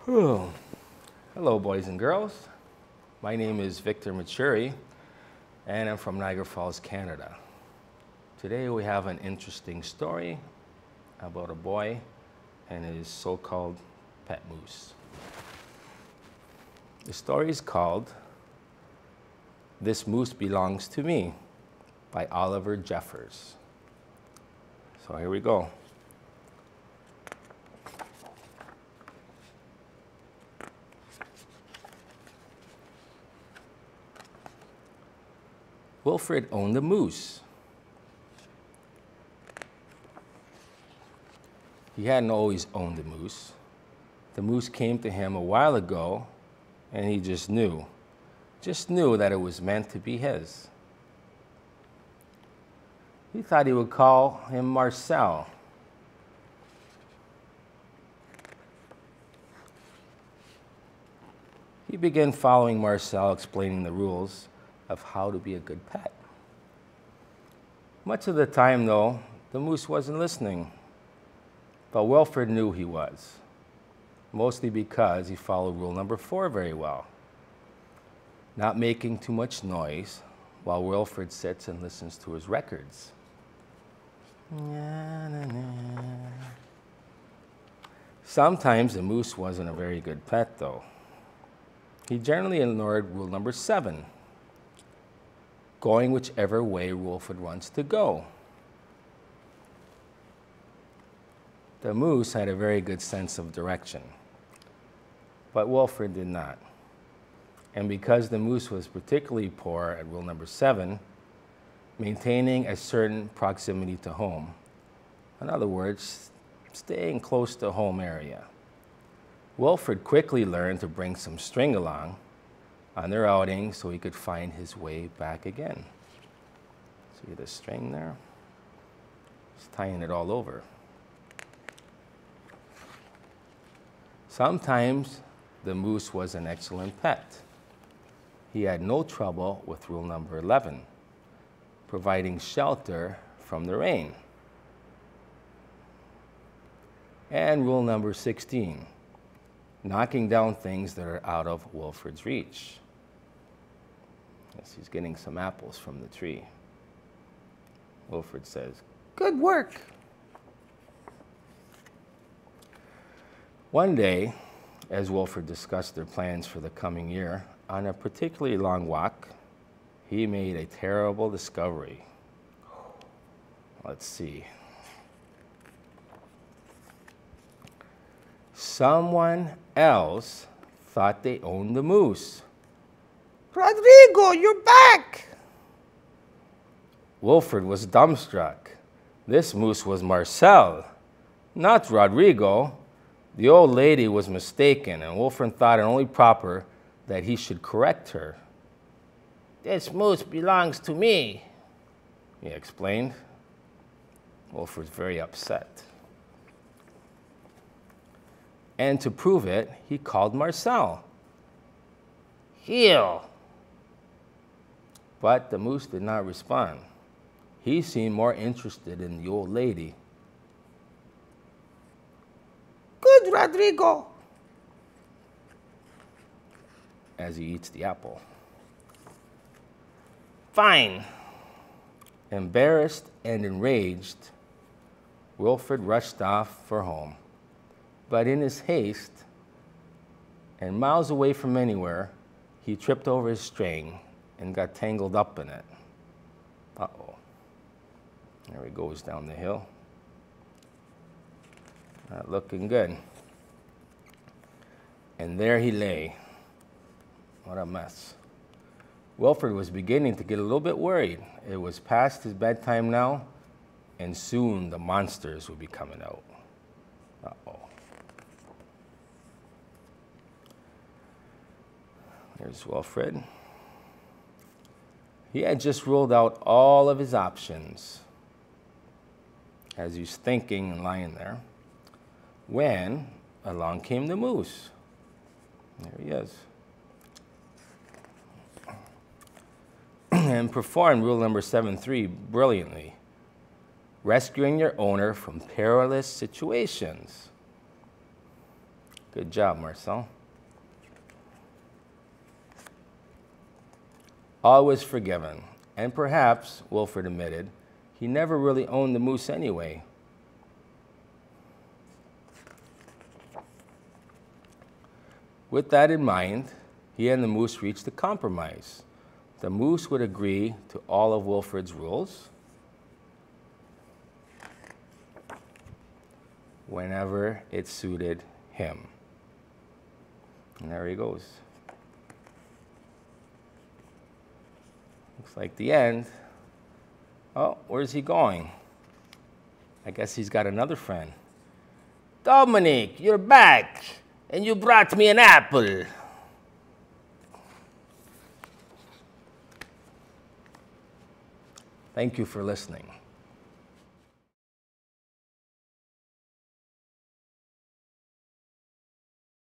Whew. Hello, boys and girls. My name is Victor Maturi, and I'm from Niagara Falls, Canada. Today we have an interesting story about a boy and his so-called pet moose. The story is called "This Moose Belongs to Me" by Oliver Jeffers. So here we go. Wilfred owned a moose. He hadn't always owned a moose. The moose came to him a while ago, and he just knew that it was meant to be his. He thought he would call him Marcel. He began following Marcel, explaining the rules of how to be a good pet. Much of the time, though, the moose wasn't listening, but Wilfred knew he was, mostly because he followed rule number 4 very well, not making too much noise while Wilfred sits and listens to his records. Sometimes the moose wasn't a very good pet, though. He generally ignored rule number 7, going whichever way Wilfred wants to go. The moose had a very good sense of direction, but Wilfred did not. And because the moose was particularly poor at rule number 7, maintaining a certain proximity to home, in other words, staying close to home area, Wilfred quickly learned to bring some string along on their outing so he could find his way back again. See the string there? Just tying it all over. Sometimes the moose was an excellent pet. He had no trouble with rule number 11, providing shelter from the rain. And rule number 16, knocking down things that are out of Wilfred's reach. Yes, he's getting some apples from the tree. Wilfred says, "Good work." One day, as Wilfred discussed their plans for the coming year, on a particularly long walk, he made a terrible discovery. Let's see. Someone else thought they owned the moose. "Rodrigo, you're back!" Wilfred was dumbstruck. This moose was Marcel, not Rodrigo. The old lady was mistaken, and Wilfred thought it only proper that he should correct her. "This moose belongs to me," he explained. Wilfred was very upset. And to prove it, he called Marcel. "Heel." But the moose did not respond. He seemed more interested in the old lady. "Good, Rodrigo," as he eats the apple. "Fine." Embarrassed and enraged, Wilfred rushed off for home. But in his haste, and miles away from anywhere, he tripped over his string and got tangled up in it. Uh-oh. There he goes down the hill. Not looking good. And there he lay. What a mess. Wilfred was beginning to get a little bit worried. It was past his bedtime now, and soon the monsters would be coming out. Uh-oh. There's Wilfred. He had just ruled out all of his options as he's thinking and lying there, when along came the moose. There he is. And performed rule number 7.3 brilliantly, rescuing your owner from perilous situations. Good job, Marcel. All was forgiven, and perhaps, Wilfred admitted, he never really owned the moose anyway. With that in mind, he and the moose reached a compromise. The moose would agree to all of Wilfred's rules whenever it suited him. And there he goes. Looks like the end. Oh, where's he going? I guess he's got another friend. Dominic, you're back, and you brought me an apple. Thank you for listening.